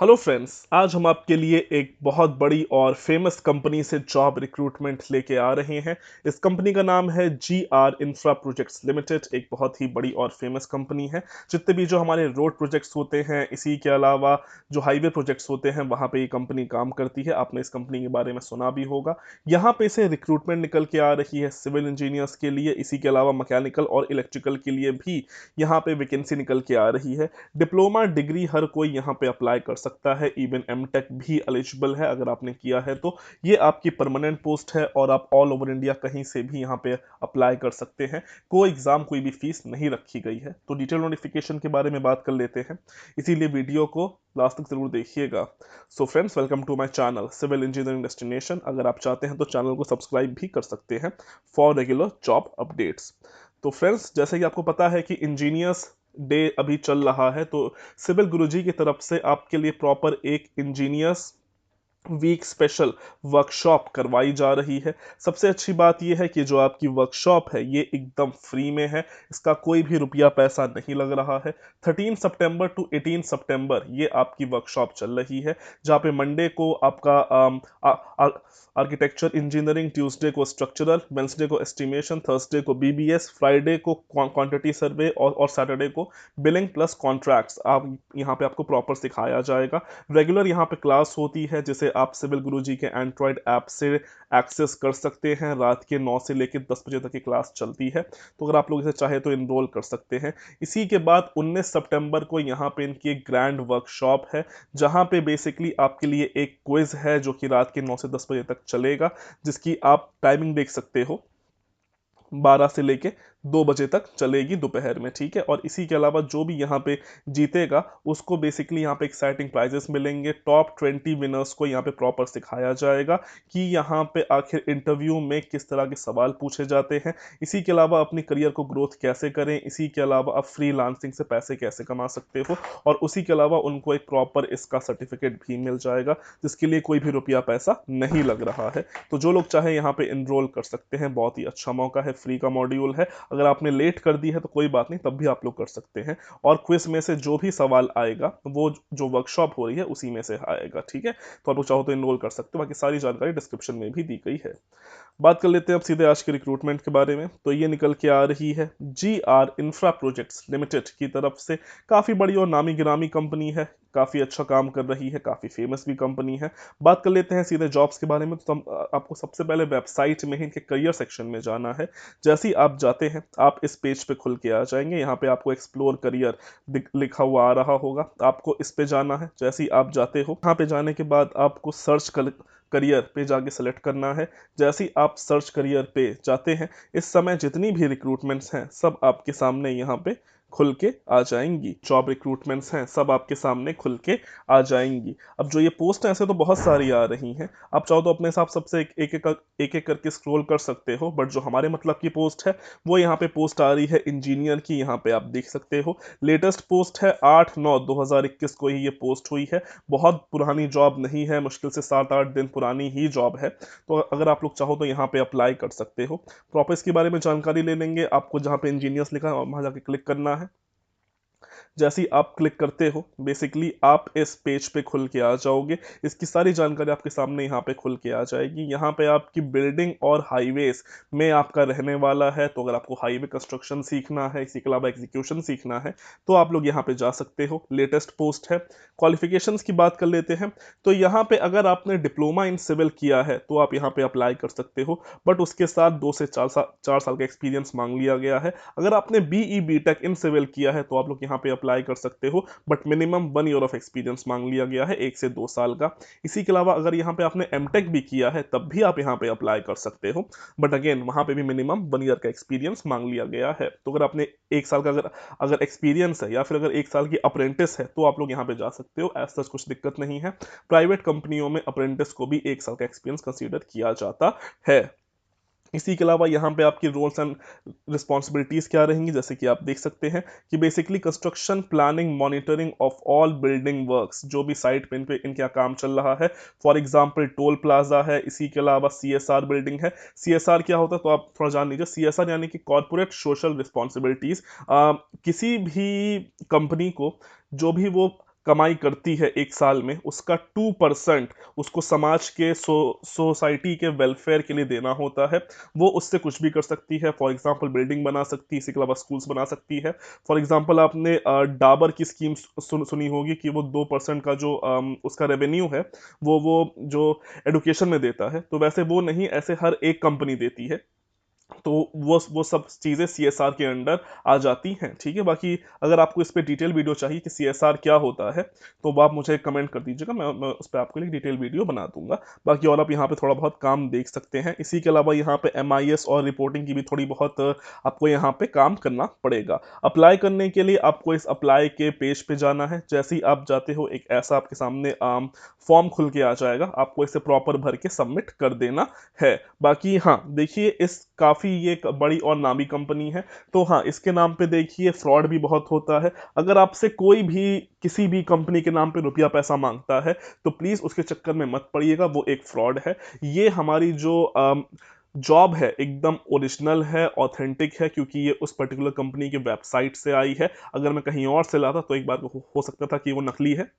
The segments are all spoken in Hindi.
हेलो फ्रेंड्स, आज हम आपके लिए एक बहुत बड़ी और फेमस कंपनी से जॉब रिक्रूटमेंट लेके आ रहे हैं। इस कंपनी का नाम है GR इंफ्रा प्रोजेक्ट्स लिमिटेड। एक बहुत ही बड़ी और फेमस कंपनी है। जितने भी जो हमारे रोड प्रोजेक्ट्स होते हैं, इसी के अलावा जो हाईवे प्रोजेक्ट्स होते हैं, वहाँ पे ये कंपनी काम करती है। आपने इस कंपनी के बारे में सुना भी होगा। यहाँ पे से रिक्रूटमेंट निकल के आ रही है सिविल इंजीनियर्स के लिए, इसी के अलावा मैकेनिकल और इलेक्ट्रिकल के लिए भी यहाँ पे वैकेंसी निकल के आ रही है। डिप्लोमा डिग्री हर कोई यहाँ पे अप्लाई कर सकता है, इवन एमटेक भी एलिजिबल है अगर आपने किया है तो। ये आपकी परमानेंट पोस्ट है और आप ऑल ओवर इंडिया कहीं से भी यहाँ पे अप्लाई कर सकते हैं। कोई एग्जाम, कोई भी फीस नहीं रखी गई है। तो डिटेल नोटिफिकेशन के बारे में बात कर लेते हैं, इसीलिए वीडियो को लास्ट तक जरूर देखिएगा। So friends, welcome to my channel civil engineering destination. अगर आप चाहते हैं तो चैनल को सब्सक्राइब भी कर सकते हैं फॉर रेगुलर जॉब अपडेट्स। तो फ्रेंड्स, जैसे कि आपको पता है कि इंजीनियर्स डे अभी चल रहा है, तो सिविल गुरुजी की तरफ से आपके लिए प्रॉपर एक इंजीनियर्स वीक स्पेशल वर्कशॉप करवाई जा रही है। सबसे अच्छी बात यह है कि जो आपकी वर्कशॉप है ये एकदम फ्री में है। इसका कोई भी रुपया पैसा नहीं लग रहा है। 13 सितंबर टू 18 सितंबर ये आपकी वर्कशॉप चल रही है, जहाँ पे मंडे को आपका आर्किटेक्चर इंजीनियरिंग, ट्यूसडे को स्ट्रक्चरल, वेंसडे को एस्टिमेशन, थर्सडे को बीबीएस, फ्राइडे को क्वांटिटी सर्वे और सैटरडे को बिलिंग प्लस कॉन्ट्रैक्ट्स आप यहाँ पे आपको प्रॉपर सिखाया जाएगा। रेगुलर यहाँ पे क्लास होती है, जिसे आप सिविल गुरुजी के एंड्रॉयड ऐप से एक्सेस कर सकते हैं। रात के 9 से लेकर 10 बजे तक की क्लास चलती है, तो अगर आप लोग इसे चाहे तो इनरोल कर सकते हैं। इसी के बाद 19 सितंबर को यहाँ पे इनकी एक ग्रैंड वर्कशॉप है, जहाँ पे बेसिकली आपके लिए एक क्विज है जो कि रात के 9 से 10 बजे तक चलेगा, जिसकी आप टाइमिंग देख सकते हो, 12 से लेके 2 बजे तक चलेगी दोपहर में। ठीक है, और इसी के अलावा जो भी यहाँ पे जीतेगा उसको बेसिकली यहाँ पे एक्साइटिंग प्राइजेस मिलेंगे। टॉप 20 विनर्स को यहाँ पे प्रॉपर सिखाया जाएगा कि यहाँ पे आखिर इंटरव्यू में किस तरह के सवाल पूछे जाते हैं। इसी के अलावा अपनी करियर को ग्रोथ कैसे करें, इसी के अलावा आप फ्रीलांसिंग से पैसे कैसे कमा सकते हो, और उसी के अलावा उनको एक प्रॉपर इसका सर्टिफिकेट भी मिल जाएगा, जिसके लिए कोई भी रुपया पैसा नहीं लग रहा है। तो जो लोग चाहे यहाँ पे इनरोल कर सकते हैं। बहुत ही अच्छा मौका है, फ्री का मॉड्यूल है। अगर आपने लेट कर दी है तो कोई बात नहीं, तब भी आप लोग कर सकते हैं। और क्विज में से जो भी सवाल आएगा वो जो वर्कशॉप हो रही है उसी में से आएगा। ठीक है, तो आप लोग चाहो तो इनरोल कर सकते हो। बाकी सारी जानकारी डिस्क्रिप्शन में भी दी गई है। बात कर लेते हैं अब सीधे आज के रिक्रूटमेंट के बारे में। तो ये निकल के आ रही है GR इंफ्रा प्रोजेक्ट्स लिमिटेड की तरफ से। काफ़ी बड़ी और नामी गिरामी कंपनी है, काफ़ी अच्छा काम कर रही है, काफ़ी फेमस भी कंपनी है। बात कर लेते हैं सीधे जॉब्स के बारे में। तो आपको सबसे पहले वेबसाइट में ही इनके करियर सेक्शन में जाना है। जैसे ही आप जाते हैं, आप इस पेज पे खुल के आ जाएंगे। यहाँ पे आपको एक्सप्लोर करियर लिखा हुआ आ रहा होगा, आपको इस पे जाना है। जैसे ही आप जाते हो, यहाँ पे जाने के बाद आपको सर्च करियर पे जाके सेलेक्ट करना है। जैसे ही आप सर्च करियर पे जाते हैं, इस समय जितनी भी रिक्रूटमेंट्स हैं सब आपके सामने यहाँ पे खुल के आ जाएंगी। जॉब रिक्रूटमेंट्स हैं सब आपके सामने खुल के आ जाएंगी। अब जो ये पोस्ट है, ऐसे तो बहुत सारी आ रही हैं। आप चाहो तो अपने हिसाब सबसे एक एक करके स्क्रॉल कर सकते हो, बट जो हमारे मतलब की पोस्ट है वो यहाँ पे पोस्ट आ रही है इंजीनियर की। यहाँ पे आप देख सकते हो लेटेस्ट पोस्ट है 8/9/2021 को ही ये पोस्ट हुई है। बहुत पुरानी जॉब नहीं है, मुश्किल से 7-8 दिन पुरानी ही जॉब है। तो अगर आप लोग चाहो तो यहाँ पे अप्लाई कर सकते हो। प्रॉपर इसके बारे में जानकारी ले लेंगे। आपको जहाँ पे इंजीनियर्स लिखा है वहाँ जाके क्लिक करना है। जैसे ही आप क्लिक करते हो, बेसिकली आप इस पेज पे खुल के आ जाओगे। इसकी सारी जानकारी आपके सामने यहाँ पे खुल के आ जाएगी। यहाँ पे आपकी बिल्डिंग और हाईवेज में आपका रहने वाला है। तो अगर आपको हाईवे कंस्ट्रक्शन सीखना है, इसी के अलावा एग्जीक्यूशन सीखना है, तो आप लोग यहाँ पे जा सकते हो। लेटेस्ट पोस्ट है। क्वालिफिकेशंस की बात कर लेते हैं। तो यहाँ पे अगर आपने डिप्लोमा इन सिविल किया है तो आप यहाँ पे अप्लाई कर सकते हो, बट उसके साथ 2 से 4 साल का एक्सपीरियंस मांग लिया गया है। अगर आपने बीई बीटेक इन सिविल किया है तो आप लोग यहाँ पे अप्लाई कर सकते हो, but minimum 1 year of experience मांग लिया गया है, 1 से 2 साल का। इसी के अलावा अगर यहाँ पे आपने एमटेक भी किया है तब भी आप यहाँ पे अप्लाई कर सकते हो, बट अगेन वहाँ पे भी मिनिमम 1 ईयर का एक्सपीरियंस मांग लिया गया है। तो अगर आपने 1 साल का अगर अगर एक्सपीरियंस है, या फिर अगर 1 साल की अप्रेंटिस है, तो आप लोग यहाँ पे जा सकते हो। ऐसा कुछ दिक्कत नहीं है। प्राइवेट कंपनियों में अप्रेंटिस को भी 1 साल का एक्सपीरियंस कंसीडर किया जाता है। इसी के अलावा यहाँ पे आपकी रोल्स एंड रिस्पॉन्सिबिलिटीज क्या रहेंगी, जैसे कि आप देख सकते हैं कि basically construction planning monitoring of all building works, जो भी साइट पे इनका काम चल रहा है। फॉर एग्जांपल टोल प्लाजा है, इसी के अलावा CSR बिल्डिंग है। CSR क्या होता है तो आप थोड़ा जान लीजिए। CSR यानी कि कॉर्पोरेट सोशल रिस्पॉन्सिबिलिटीज। किसी भी कंपनी को जो भी वो कमाई करती है एक साल में, उसका 2% उसको समाज के सोसाइटी के वेलफेयर के लिए देना होता है। वो उससे कुछ भी कर सकती है, फॉर एग्जांपल बिल्डिंग बना सकती है, इसी के अलावा स्कूल्स बना सकती है। फॉर एग्जांपल आपने डाबर की स्कीम सुनी होगी कि वो 2% का जो उसका रेवेन्यू है वो जो एडुकेशन में देता है, तो वैसे वो नहीं, ऐसे हर एक कंपनी देती है। तो वो सब चीज़ें सीएसआर के अंडर आ जाती हैं, ठीक है। बाकी अगर आपको इस पे डिटेल वीडियो चाहिए कि सीएसआर क्या होता है, तो वो आप मुझे कमेंट कर दीजिएगा, मैं उस पर आपके लिए डिटेल वीडियो बना दूंगा। बाकी और आप यहाँ पे थोड़ा बहुत काम देख सकते हैं। इसी के अलावा यहाँ पे एमआईएस और रिपोर्टिंग की भी थोड़ी बहुत आपको यहाँ पे काम करना पड़ेगा। अप्लाई करने के लिए आपको इस अप्लाई के पेज पे जाना है। जैसे ही आप जाते हो, एक ऐसा आपके सामने फॉर्म खुल के आ जाएगा, आपको इसे प्रॉपर भर के सबमिट कर देना है। बाकी हाँ देखिए, इस काफ़ी ये एक बड़ी और नामी कंपनी है, तो हाँ इसके नाम पे देखिए फ्रॉड भी बहुत होता है। अगर आपसे कोई भी किसी भी कंपनी के नाम पे रुपया पैसा मांगता है, तो प्लीज़ उसके चक्कर में मत पड़िएगा, वो एक फ्रॉड है। ये हमारी जो जॉब है एकदम ओरिजिनल है, ऑथेंटिक है, क्योंकि ये उस पर्टिकुलर कंपनी की वेबसाइट से आई है। अगर मैं कहीं और से लाता तो एक बार हो सकता था कि वो नकली है,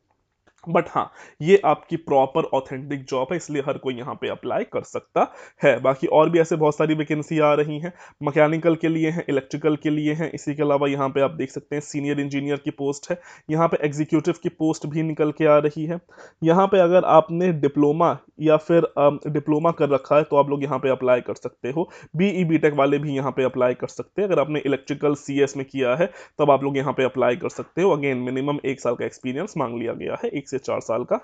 बट हाँ ये आपकी प्रॉपर ऑथेंटिक जॉब है, इसलिए हर कोई यहाँ पे अप्लाई कर सकता है। बाकी और भी ऐसे बहुत सारी वैकेंसी आ रही हैं, मैकेनिकल के लिए हैं, इलेक्ट्रिकल के लिए हैं। इसी के अलावा यहाँ पे आप देख सकते हैं सीनियर इंजीनियर की पोस्ट है, यहाँ पे एग्जीक्यूटिव की पोस्ट भी निकल के आ रही है। यहाँ पे अगर आपने डिप्लोमा या फिर डिप्लोमा कर रखा है, तो आप लोग यहाँ पे अप्लाई कर सकते हो। बीई बीटेक वाले भी यहाँ पे अप्लाई कर सकते हैं। अगर आपने इलेक्ट्रिकल सीएस में किया है, तब आप लोग यहाँ पे अप्लाई कर सकते हो। अगेन मिनिमम 1 साल का एक्सपीरियंस मांग लिया गया है, 1 से 4 साल का।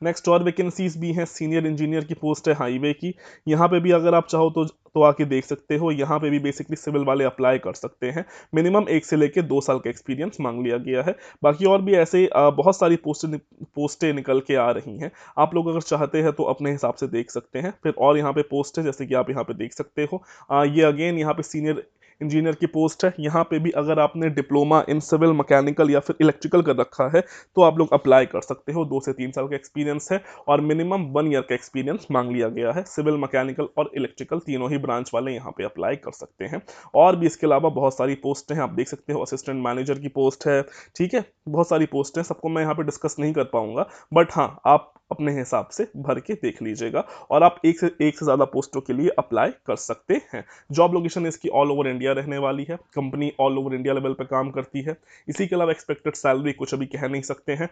नेक्स्ट और वैकेंसीज भी हैं, सीनियर इंजीनियर की पोस्ट है हाईवे की। यहाँ पे भी अगर आप चाहो तो आके देख सकते हो। यहाँ पे भी बेसिकली सिविल वाले अप्लाई कर सकते हैं। मिनिमम 1 से लेके 2 साल का एक्सपीरियंस मांग लिया गया है। बाकी और भी ऐसे बहुत सारी पोस्टें निकल के आ रही हैं। आप लोग अगर चाहते हैं तो अपने हिसाब से देख सकते हैं। फिर और यहाँ पे पोस्ट है, जैसे कि आप यहाँ पे देख सकते हो। ये अगेन यहाँ पे सीनियर इंजीनियर की पोस्ट है। यहाँ पे भी अगर आपने डिप्लोमा इन सिविल मैकेनिकल या फिर इलेक्ट्रिकल कर रखा है, तो आप लोग अप्लाई कर सकते हो। 2 से 3 साल का एक्सपीरियंस है और मिनिमम 1 ईयर का एक्सपीरियंस मांग लिया गया है। सिविल मैकेनिकल और इलेक्ट्रिकल तीनों ही ब्रांच वाले यहाँ पे अप्लाई कर सकते हैं। और भी इसके अलावा बहुत सारी पोस्ट हैं, आप देख सकते हो। असिस्टेंट मैनेजर की पोस्ट है, ठीक है, बहुत सारी पोस्ट हैं। सबको मैं यहाँ पे डिस्कस नहीं कर पाऊंगा, बट हाँ आप अपने हिसाब से भर के देख लीजिएगा और आप एक से ज़्यादा पोस्टों के लिए अप्लाई कर सकते हैं। जॉब लोकेशन इसकी ऑल ओवर इंडिया रहने वाली है। Company all over India level पे काम करती है। इसी के अलावा एक्सपेक्टेड सैलरी कुछ अभी कह नहीं सकते हैं।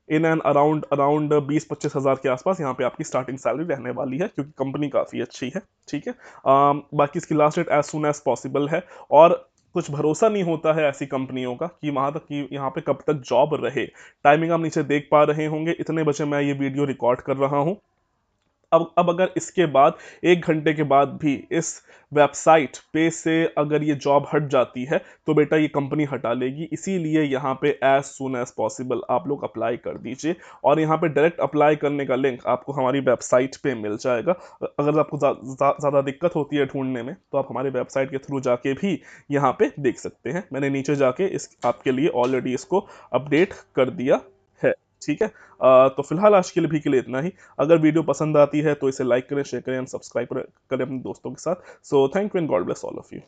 इन एंड अराउंड अराउंड 20-25 हज़ार के आसपास यहाँ पे आपकी स्टार्टिंग सैलरी रहने वाली है, क्योंकि कंपनी काफ़ी अच्छी है, ठीक है। बाकी इसकी last date as soon as possible है। और कुछ भरोसा नहीं होता है ऐसी कंपनियों का कि वहां तक कि यहाँ पे कब तक जॉब रहे। टाइमिंग आप नीचे देख पा रहे होंगे, इतने बजे मैं ये वीडियो रिकॉर्ड कर रहा हूँ। अब अगर इसके बाद 1 घंटे के बाद भी इस वेबसाइट पे से अगर ये जॉब हट जाती है, तो बेटा ये कंपनी हटा लेगी। इसीलिए यहाँ पे एज सुन एज पॉसिबल आप लोग अप्लाई कर दीजिए। और यहाँ पे डायरेक्ट अप्लाई करने का लिंक आपको हमारी वेबसाइट पे मिल जाएगा। अगर आपको ज़्यादा दिक्कत होती है ढूंढने में, तो आप हमारी वेबसाइट के थ्रू जाके भी यहाँ पे देख सकते हैं। मैंने नीचे जाके इस आपके लिए ऑलरेडी इसको अपडेट कर दिया है, ठीक है। तो फिलहाल आज के लिए भी के लिए इतना ही। अगर वीडियो पसंद आती है तो इसे लाइक करें, शेयर करें एंड सब्सक्राइब करें अपने दोस्तों के साथ। So thank you and God bless all of you.